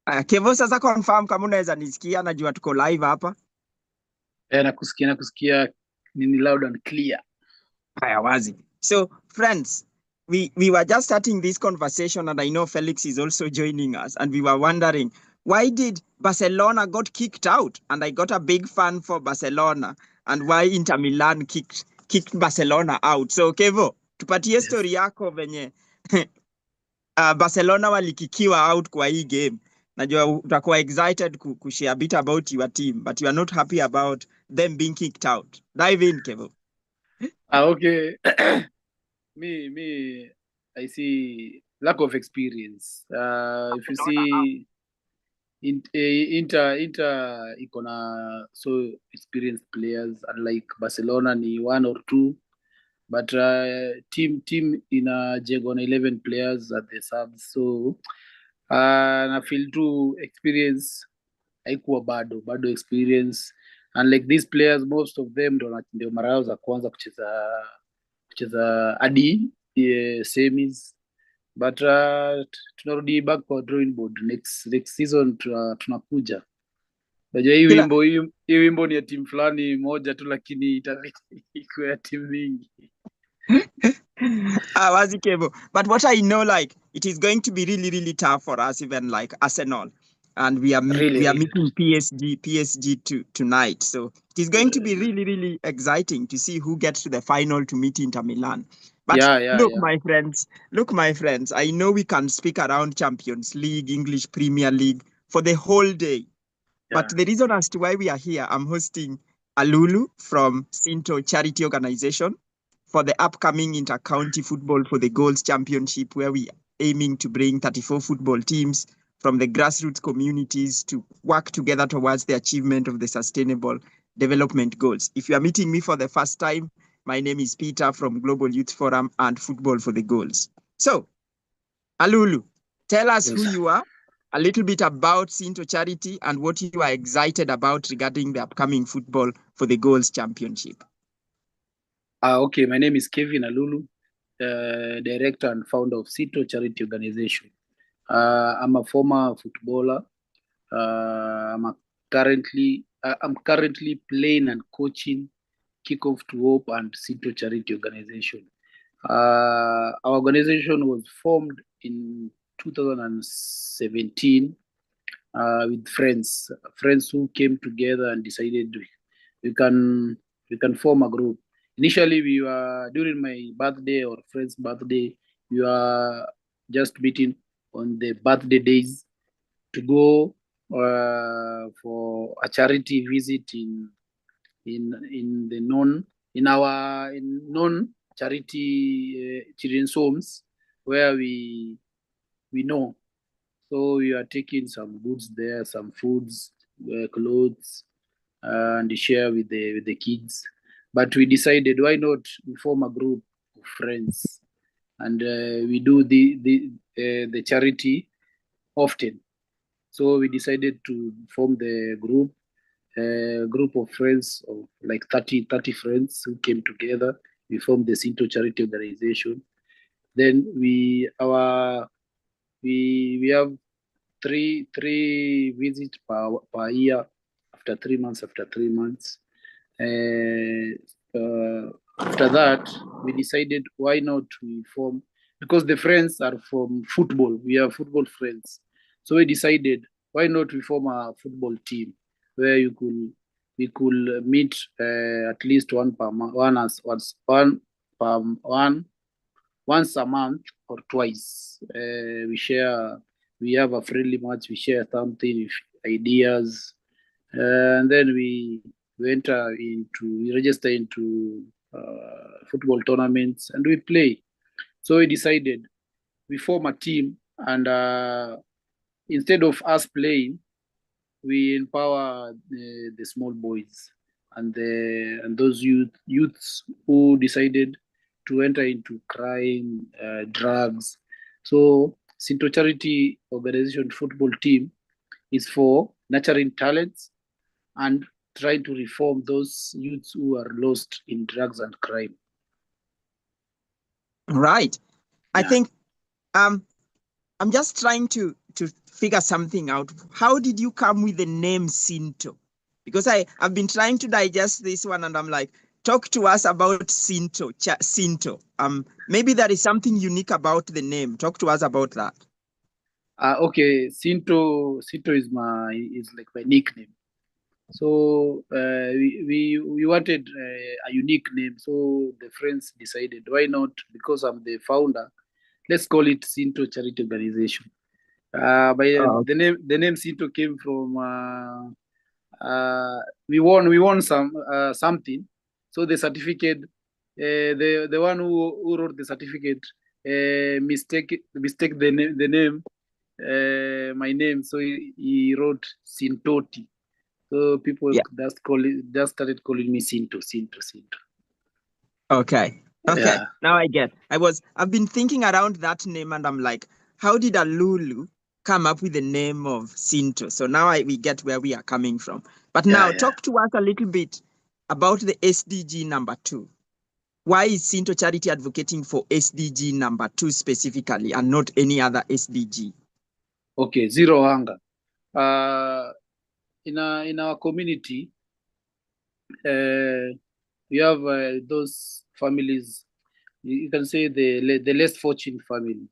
Kevo, sasa confirm kama unaweza nisikia, najua tuko live hapa. Nakusikia nini loud and clear. Haya, wazi. So friends, we were just starting this conversation and I know Felix is also joining us, and we were wondering, why did Barcelona got kicked out? And I got a big fan for Barcelona, and why Inter Milan kicked Barcelona out. So Kevo, tupatie story yako venye Barcelona walikikiwa out kwa hii game. Najua utakuwa excited kushare a bit about your team, but you are not happy about them being kicked out. Dive in, Kevo. Okay. me, I see lack of experience. If you see Inter iko na so experienced players, unlike Barcelona ni one or two, but team inajengwa na 11 players at the subs, so na feel too experience haikuwa bado experience, and like these players most of them ndio mara yao za kwanza kucheza hadi semis, but tunarudi back kwa drawing board. Next season tunakuja. Najua hii wimbo ni ya timu fulani moja tu, lakini iko ya timu mingi. Wazi Kevo. But what I know, like, it is going to be really, really tough for us, even like Arsenal. And we are meeting PSG tonight. So it is going to be really, really exciting to see who gets to the final to meet Inter Milan. But my friends, I know we can speak around Champions League, English Premier League for the whole day. Yeah. But the reason as to why we are here, I'm hosting Alulu from Sinto charity organization for the upcoming Inter-County Football for the Goals Championship, where we are aiming to bring 34 football teams from the grassroots communities to work together towards the achievement of the Sustainable Development Goals. If you are meeting me for the first time, my name is Peter from Global Youth Forum and Football for the Goals. So, Alulu, tell us who you are, a little bit about Sinto Charity, and what you are excited about regarding the upcoming Football for the Goals Championship. Okay, my name is Kevin Alulu, director and founder of Sinto Charity Organization. I'm a former footballer. I'm currently playing and coaching Kickoff to Hope and Sinto Charity Organization. Our organization was formed in 2017 with friends who came together and decided we can form a group. Initially, we were during my birthday or friend's birthday. We were just meeting on the birthday days to go for a charity visit in non charity children's homes where we know. So we are taking some goods there, some foods, clothes, and share with the kids. But we decided, why not we form a group of friends, and we do the charity often. So we decided to form the group of friends of like 30 friends who came together. We formed the Sinto Charity Organization. Then we have three visits per year after 3 months. After that, we decided, why not we form, because the friends are from football. We are football friends. So we decided, why not we form a football team where we could meet at least once a month or twice. We have a friendly match, we share something, ideas, and then we register into football tournaments and we play. So we decided we form a team, and instead of us playing, we empower the small boys and those youths who decided to enter into crime, drugs. So Sinto Charity Organization football team is for nurturing talents and trying to reform those youths who are lost in drugs and crime. Right. Yeah. I think I'm just trying to figure something out. How did you come with the name Sinto? Because I've been trying to digest this one, and I'm like, talk to us about Sinto. Sinto. Maybe there is something unique about the name. Talk to us about that. Okay, Sinto is like my nickname. So we wanted a unique name. So the friends decided, why not? Because I'm the founder, let's call it Sinto Charity Organization. The name Sinto came from we won something. So the certificate, the one who wrote the certificate mistake the name my name, so he wrote Sintoti. So people just started calling me Sinto. Okay. Yeah. Now I get. I've been thinking around that name, and I'm like, how did Alulu come up with the name of Sinto? So now we get where we are coming from. But now talk to us a little bit about the SDG number 2. Why is Sinto Charity advocating for SDG number 2 specifically and not any other SDG? Okay, zero hunger. In our community, we have those families. You can say the less fortunate families,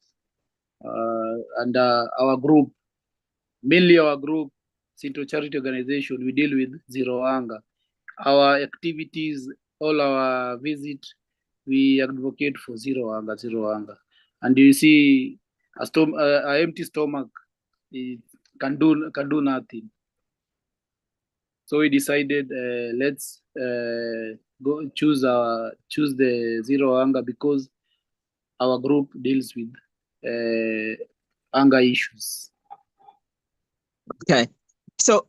and our group, mainly our group, Sinto Charity Organization, we deal with zero hunger. Our activities, all our visit, we advocate for zero hunger. And you see, a empty stomach can do nothing. So we decided let's go choose the zero hunger, because our group deals with hunger issues. Okay, so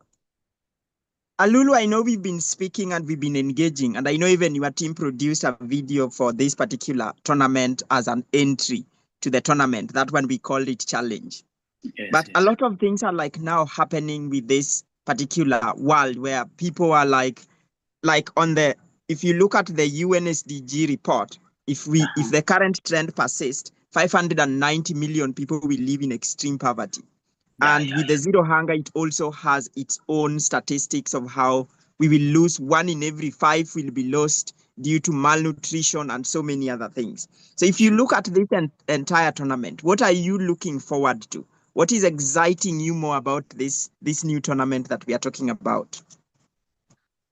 Alulu, I know we've been speaking and we've been engaging, and I know even your team produced a video for this particular tournament as an entry to the tournament. That one we called it challenge. Yes, but a lot of things are like now happening with this particular world where people are like on the, if you look at the UNSDG report, if the current trend persists, 590 million people will live in extreme poverty. With the zero hunger, it also has its own statistics of how we will lose 1 in every 5 will be lost due to malnutrition and so many other things. So if you look at this entire tournament, what are you looking forward to? What is exciting you more about this new tournament that we are talking about?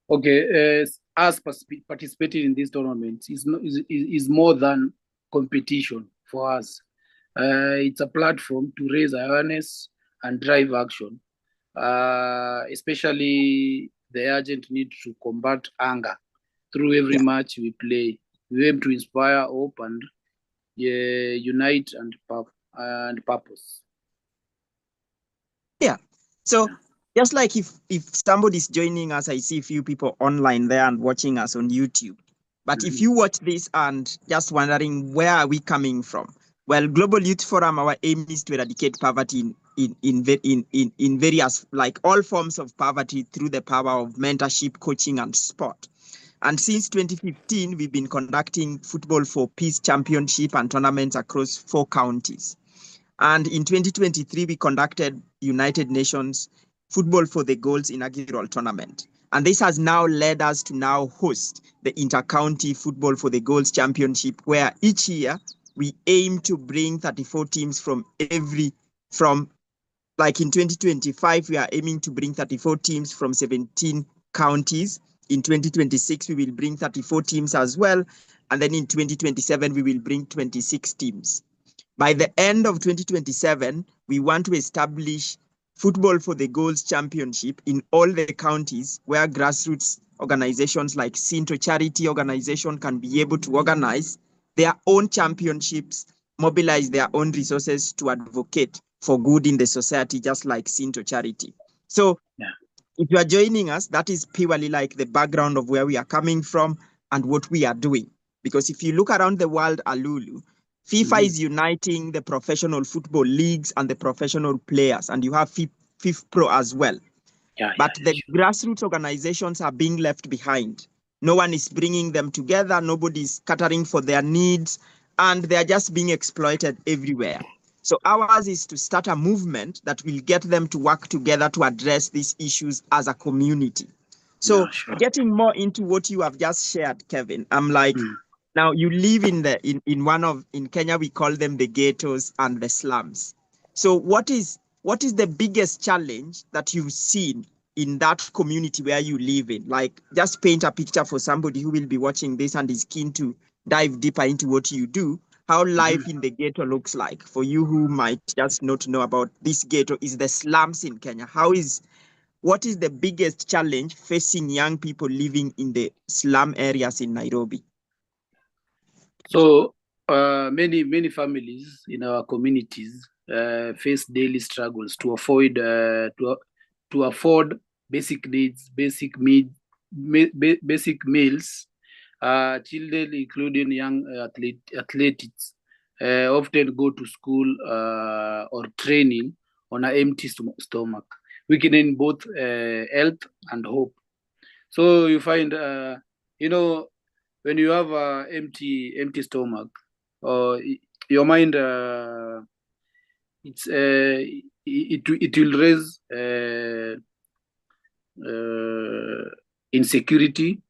Okay, us participating in this tournament is more than competition for us. It's a platform to raise awareness and drive action, especially the urgent need to combat hunger. Through every match we play, we aim to inspire hope and unite and purpose. Yeah. So just like if somebody's joining us, I see a few people online there and watching us on YouTube. But if you watch this and just wondering where are we coming from? Well, Global Youth Forum, our aim is to eradicate poverty in various, like all forms of poverty, through the power of mentorship, coaching, and sport. And since 2015, we've been conducting Football for Peace Championship and tournaments across 4 counties. And in 2023, we conducted United Nations Football for the Goals inaugural tournament. And this has now led us to now host the Inter-County Football for the Goals Championship, where each year we aim to bring 34 teams like in 2025, we are aiming to bring 34 teams from 17 counties. In 2026, we will bring 34 teams as well. And then in 2027, we will bring 26 teams. By the end of 2027, we want to establish Football for the Goals Championship in all the counties where grassroots organizations like Sinto Charity Organization can be able to organize their own championships, mobilize their own resources to advocate for good in the society, just like Sinto Charity. So if you are joining us, that is purely like the background of where we are coming from and what we are doing. Because if you look around the world, Alulu, FIFA is uniting the professional football leagues and the professional players, and you have FIFPro as well. But the grassroots organizations are being left behind. No one is bringing them together. Nobody is catering for their needs, and they are just being exploited everywhere. So ours is to start a movement that will get them to work together to address these issues as a community. So getting more into what you have just shared, Kevin, I'm like, now you live in Kenya, we call them the ghettos and the slums. So what is the biggest challenge that you've seen in that community where you live in? Like, just paint a picture for somebody who will be watching this and is keen to dive deeper into what you do, how life in the ghetto looks like. For you who might just not know about this ghetto, is the slums in Kenya. What is the biggest challenge facing young people living in the slum areas in Nairobi? So many families in our communities face daily struggles to afford basic needs, basic meals. Children, including young athletes, often go to school or training on an empty stomach, weakening both health and hope. So you find, when you have an empty stomach, or your mind, it will raise insecurity.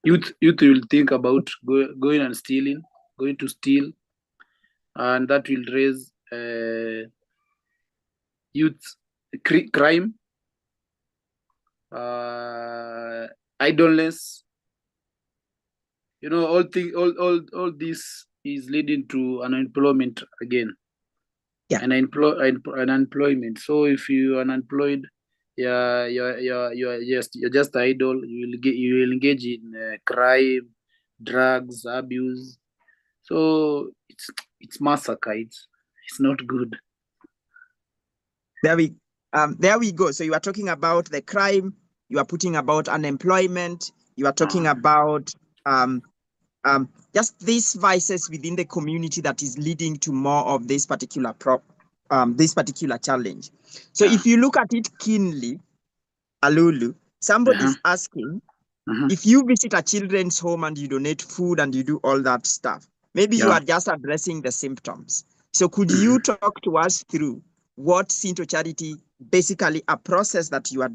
Youth will think about going and stealing, going to steal, and that will raise youth crime, idleness. All this is leading to unemployment again. Yeah. Unemployment. So if you are unemployed, you're just idle. You will engage in crime, drugs, abuse. So it's massacre. It's not good. There we go. So you are talking about the crime. You are putting about unemployment. You are talking about just these vices within the community that is leading to more of this particular challenge. So if you look at it keenly, Alulu, somebody is asking, if you visit a children's home and you donate food and you do all that stuff, maybe you are just addressing the symptoms. So could you talk to us through what Sinto Charity, basically a process that you are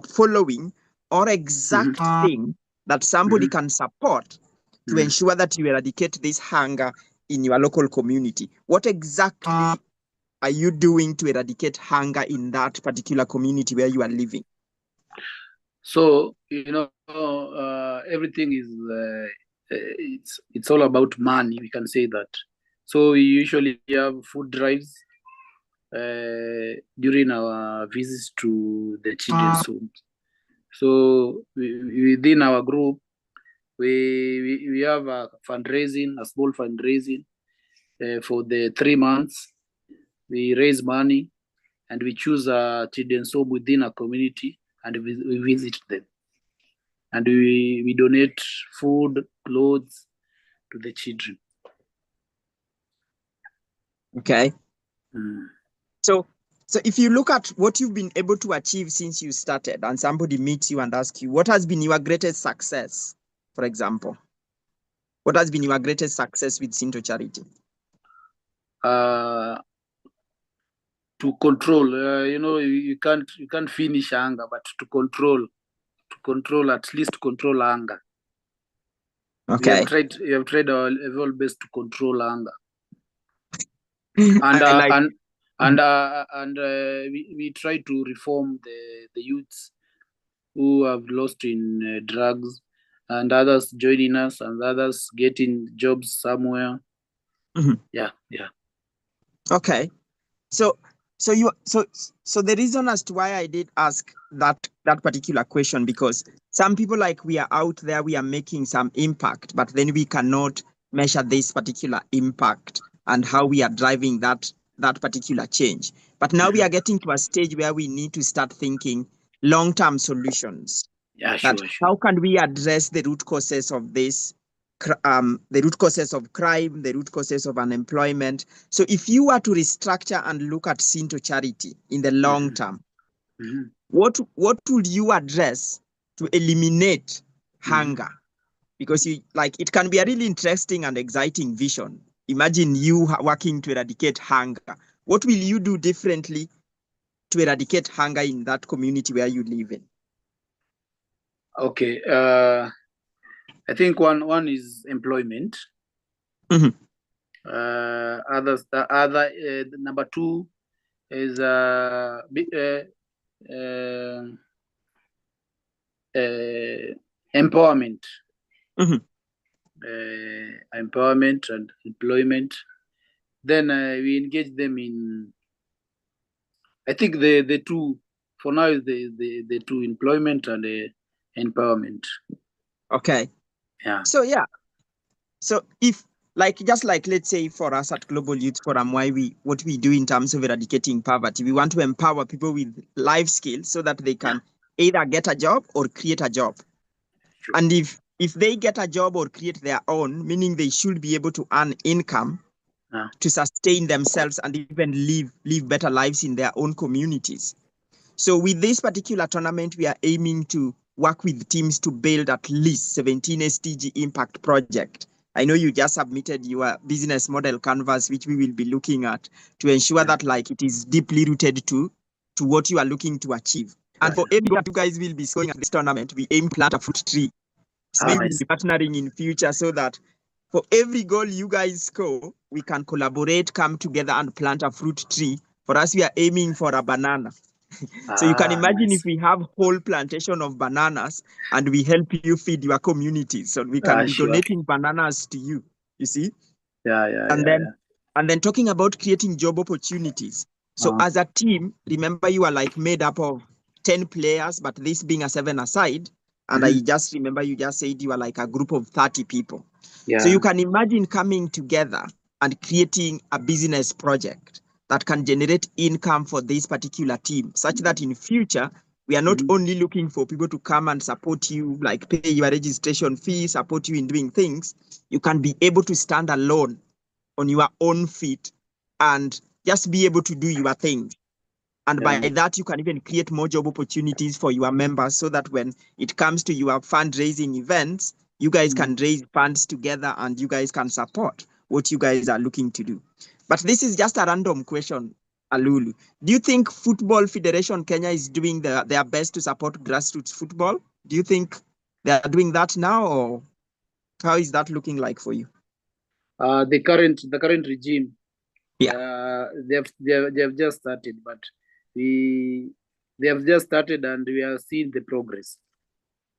following, or exact thing that somebody can support to ensure that you eradicate this hunger in your local community? What exactly are you doing to eradicate hunger in that particular community where you are living? So, everything is, it's all about money, we can say that. So we usually have food drives during our visits to the children's homes. So within our group, we have a small fundraising for the 3 months. We raise money and we choose a children's home within a community and we visit them. And we donate food, clothes to the children. Okay. So if you look at what you've been able to achieve since you started, and somebody meets you and asks you, what has been your greatest success, for example? What has been your greatest success with Sinto Charity? To control, you can't finish hunger, but to control, at least control hunger. Okay. We have tried our level best to control hunger. And we try to reform the youths who have lost in drugs, and others joining us, and others getting jobs somewhere. Yeah. Okay. So the reason as to why I did ask that particular question, because some people, like, we are out there, we are making some impact, but then we cannot measure this particular impact and how we are driving that particular change. But now we are getting to a stage where we need to start thinking long-term solutions. Yeah, sure. How can we address the root causes of this? The root causes of crime, the root causes of unemployment. So if you were to restructure and look at Sinto Charity in the long term, what would you address to eliminate hunger? Because it can be a really interesting and exciting vision, imagine you working to eradicate hunger. What will you do differently to eradicate hunger in that community where you live in? Okay. I think one is employment. Mm-hmm. Number two is empowerment. Mm-hmm. Empowerment and employment. Then we engage them in, I think the two for now is the two, employment and empowerment. Okay. Yeah. So if just like let's say for us at Global Youth Forum, what we do in terms of eradicating poverty, we want to empower people with life skills so that they can either get a job or create a job. Sure. And if they get a job or create their own, meaning they should be able to earn income to sustain themselves and even live better lives in their own communities. So with this particular tournament, we are aiming to work with teams to build at least 17 SDG impact project. I know you just submitted your business model canvas, which we will be looking at to ensure that it is deeply rooted to what you are looking to achieve. And for every goal you guys will be scoring at this tournament, we aim to plant a fruit tree. So we will be partnering in future so that for every goal you guys score, we can collaborate, come together and plant a fruit tree. For us, we are aiming for a banana. So you can imagine if we have whole plantation of bananas and we help you feed your community. So we can be donating bananas to you, you see? And then talking about creating job opportunities. So as a team, remember you are made up of 10 players, but this being a 7-a-side. And I just remember you just said you are a group of 30 people. Yeah. So you can imagine coming together and creating a business project that can generate income for this particular team, such that in future, we are not only looking for people to come and support you, pay your registration fee, support you in doing things. You can be able to stand alone on your own feet and just be able to do your thing. And by that, you can even create more job opportunities for your members so that when it comes to your fundraising events, you guys can raise funds together and you guys can support what you guys are looking to do. But this is just a random question, Alulu. Do you think Football Federation Kenya is doing their best to support grassroots football? Do you think they are doing that now, or how is that looking like for you? The current regime, they have just started, but they have just started and we are seeing the progress.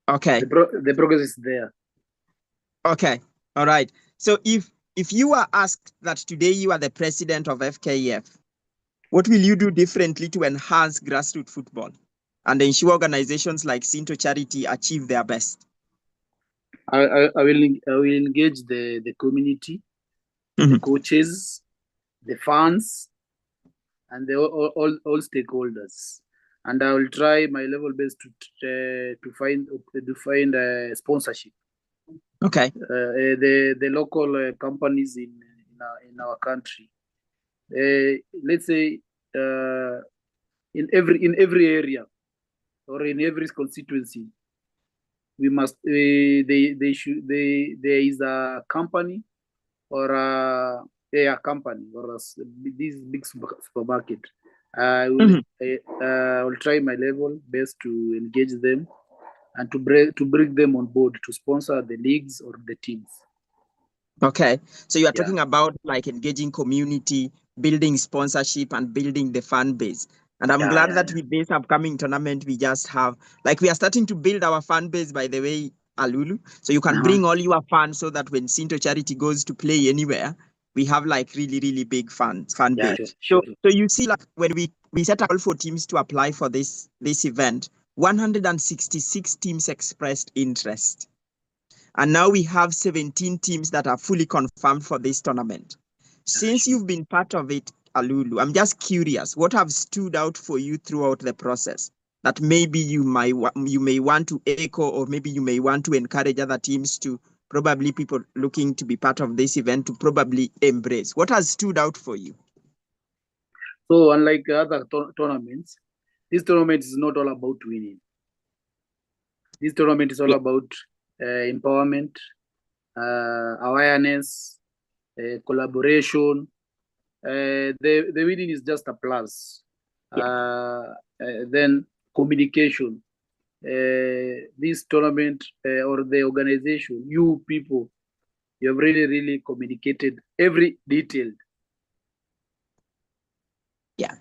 Okay. The progress is there. Okay. All right. So if you are asked that today you are the president of FKF, what will you do differently to enhance grassroots football and ensure organizations like Sinto Charity achieve their best? I will engage the community, the coaches, the fans, and all stakeholders, and I will try my level best to find sponsorship. Okay. The local companies in our country. Let's say in every area or in every constituency, we must there is a company or a company or this big supermarket. I will try my level best to engage them and to bring them on board to sponsor the leagues or the teams. Okay, so you are talking about engaging community, building sponsorship, and building the fan base. And I'm glad that with this upcoming tournament, we just have, we are starting to build our fan base, by the way, Alulu. So you can bring all your fans so that when Sinto Charity goes to play anywhere, we have really, really big fan base. Sure. So you see, when we set a call for teams to apply for this event, 166 teams expressed interest. And now we have 17 teams that are fully confirmed for this tournament. Since you've been part of it, Alulu, I'm just curious, what have stood out for you throughout the process that maybe you may want to echo, or maybe you may want to encourage other teams to, probably people looking to be part of this event, to probably embrace? What has stood out for you? So unlike other tournaments, this tournament is not all about winning. This tournament is all about empowerment, awareness, collaboration. The winning is just a plus. Then communication. This tournament or the organization, you people, you have really communicated every detail. Yeah.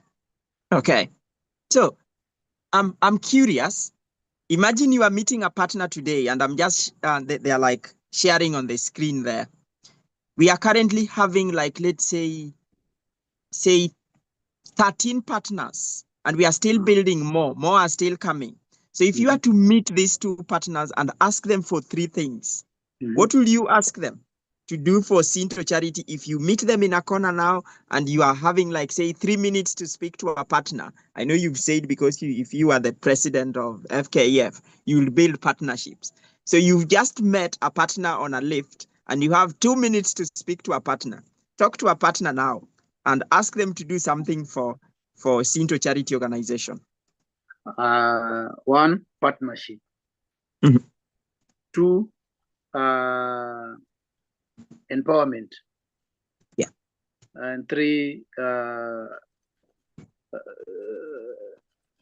Okay. So I'm curious. Imagine you are meeting a partner today, and I'm just they're like sharing on the screen there. We are currently having like, let's say 13 partners, and we are still building more. More are still coming. So if you are to meet these two partners and ask them for 3 things, what will you ask them to do for Sinto Charity? If you meet them in a corner now and you are having like, say, 3 minutes to speak to a partner, I know you've said because if you are the president of FKEF, you will build partnerships. So you've just met a partner on a lift and you have 2 minutes to speak to a partner. Talk to a partner now and ask them to do something for Sinto Charity Organization. 1, partnership. 2, empowerment. Yeah. And 3,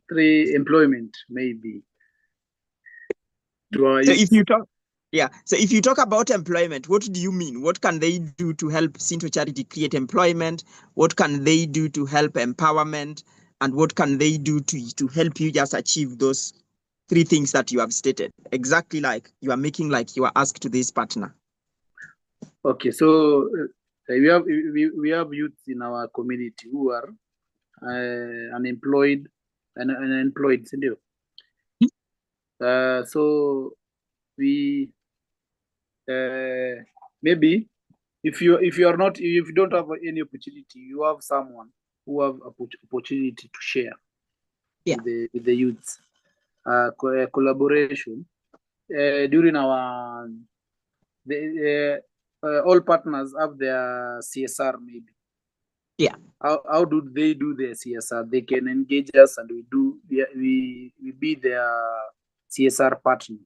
3, employment, maybe. So if you talk, so if you talk about employment, what do you mean? What can they do to help Sinto Charity create employment? What can they do to help empowerment? And what can they do to help you just achieve those 3 things that you have stated? Exactly like you are making, like you are asked to this partner. Okay, so we have youths in our community who are unemployed and unemployed. So we maybe if you don't have any opportunity, you have someone who have opportunity to share with the youths. Collaboration during our all partners have their CSR maybe. Yeah. How do they do their CSR? They can engage us and we be their CSR partner.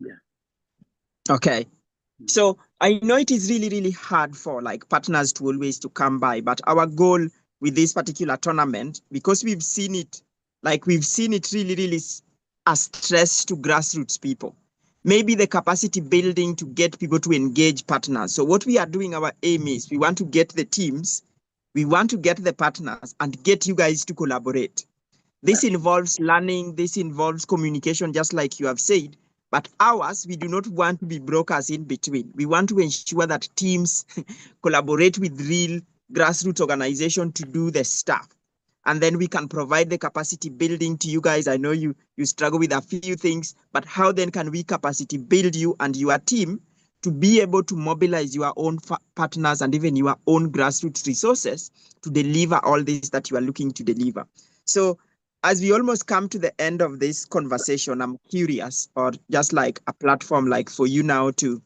Yeah. Okay. So I know it is really hard for like partners to always to come by, but our goal with this particular tournament, because we've seen it really a stress to grassroots people. Maybe the capacity building to get people to engage partners. So what we are doing, our aim is we want to get the teams, we want to get the partners and get you guys to collaborate. This involves learning, this involves communication, just like you have said. But ours, we do not want to be brokers in between. We want to ensure that teams collaborate with real grassroots organization to do the stuff. And then we can provide the capacity building to you guys. I know you struggle with a few things, but how then can we capacity build you and your team to be able to mobilize your own partners and even your own grassroots resources to deliver all this that you are looking to deliver? So as we almost come to the end of this conversation, I'm curious, or just like a platform like for you now to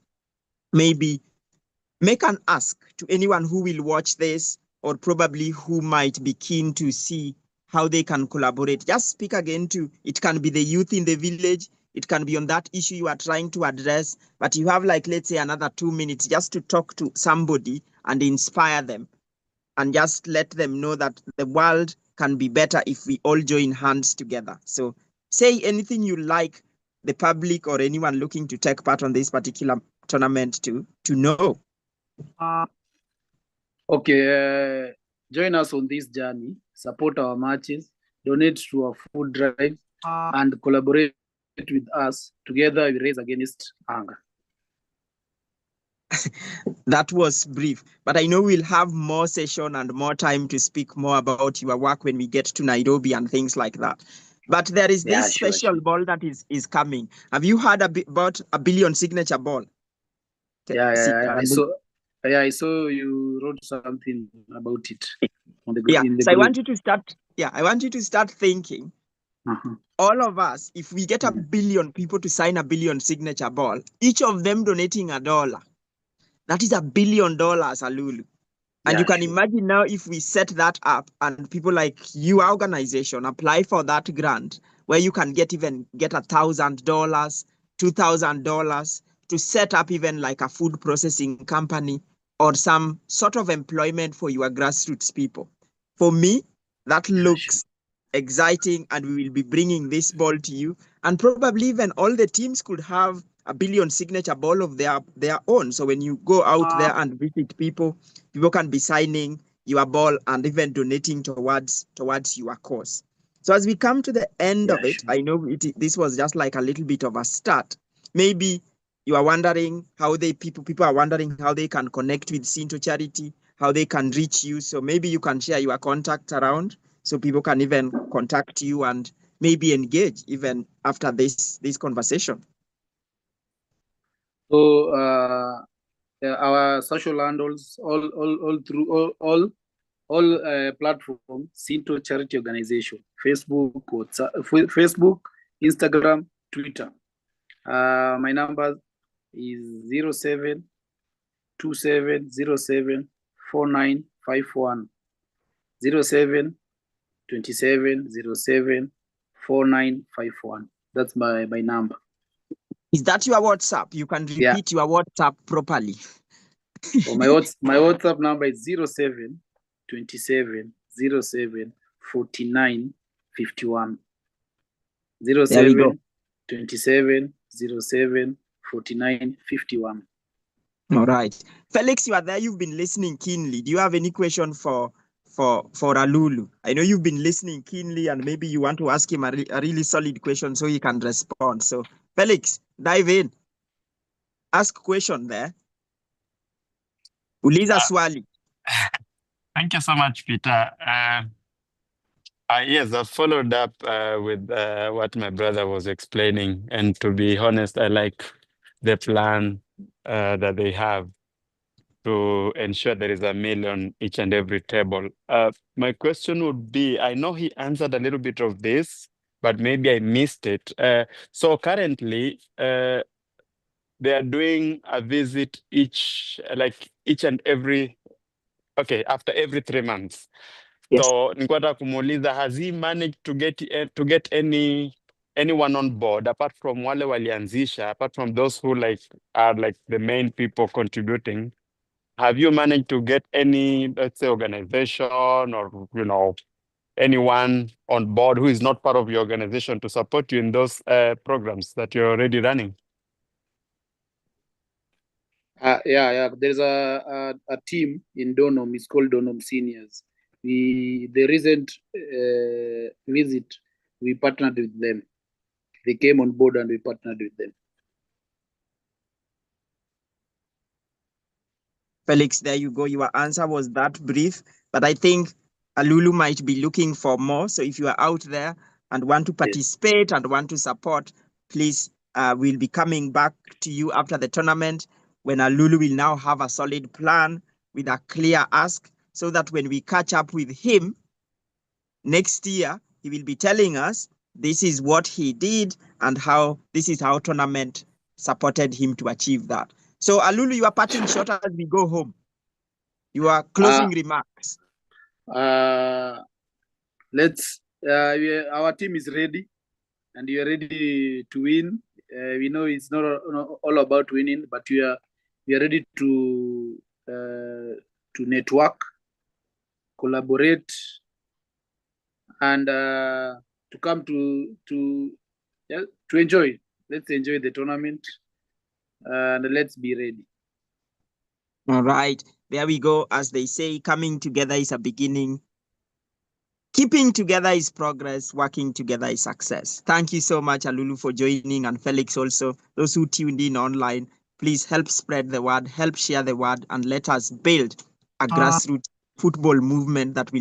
maybe make an ask to anyone who will watch this or probably who might be keen to see how they can collaborate. Just speak again to, it can be the youth in the village, it can be on that issue you are trying to address, but you have like, let's say another 2 minutes just to talk to somebody and inspire them and just let them know that the world can be better if we all join hands together. So say anything you like the public or anyone looking to take part on this particular tournament to know. Okay, join us on this journey, support our matches, donate to our food drive, and collaborate with us. Together we race against hunger. That was brief, but I know we'll have more session and more time to speak more about your work when we get to Nairobi and things like that. But there is this special ball that is coming. Have you heard about a billion signature ball? I saw you wrote something about it on the yeah. In the so group. I want you to start thinking. All of us, if we get a billion people to sign a billion signature ball, each of them donating $1, that is $1 billion, Alulu. And you can imagine now if we set that up and people like your organization apply for that grant where you can get $1,000, $2,000, to set up even like a food processing company or some sort of employment for your grassroots people. For me, that looks exciting, and we will be bringing this ball to you. And probably even all the teams could have a billion signature ball of their own. So when you go out there and visit people, people can be signing your ball and even donating towards your cause. So as we come to the end of it, I know this was just like a little bit of a start. Maybe you are wondering how people are wondering how they can connect with Sinto Charity, how they can reach you. So maybe you can share your contact around so people can even contact you and maybe engage even after this conversation. So our social handles all through all platforms, Sinto Charity Organization, Facebook, WhatsApp, Facebook, Instagram, Twitter. My number is 0727074951. 0727074951. That's my number. Is that your WhatsApp? You can repeat your WhatsApp properly. So my WhatsApp number is 0727074951. 0727074951. All right. Felix, you are there. You've been listening keenly. Do you have any question for Alulu? I know you've been listening keenly, and maybe you want to ask him a really solid question so he can respond. So, Felix, dive in. Ask question there. Uliza swali. Thank you so much, Peter. Yes, I followed up with what my brother was explaining. And to be honest, I like the plan that they have to ensure there is a meal on each and every table. My question would be, I know he answered a little bit of this, but maybe I missed it. So currently, they are doing a visit after every 3 months. Yes. So nilikuwa kumuuliza, has he managed to get anyone on board apart from wale walianzisha, apart from those who are the main people contributing? Have you managed to get any, let's say, organization or anyone on board who is not part of your organization to support you in those programs that you're already running? There's a team in Donholm. It's called Donholm Seniors. The recent visit, we partnered with them. They came on board and we partnered with them. Felix, there you go. Your answer was that brief, but I think Alulu might be looking for more. So if you are out there and want to participate and want to support, please, we'll be coming back to you after the tournament when Alulu will now have a solid plan with a clear ask, so that when we catch up with him next year, he will be telling us this is what he did and this is how tournament supported him to achieve that. So Alulu, you are parting short as we go home. Your closing remarks. Our team is ready, and we are ready to win. We know it's not all about winning, but we are ready to network, collaborate, and to come to enjoy. Let's enjoy the tournament, and let's be ready. All right, there we go. As they say, coming together is a beginning. Keeping together is progress. Working together is success. Thank you so much, Alulu, for joining, and Felix also. Those who tuned in online, please help spread the word, help share the word, and let us build a grassroots football movement that will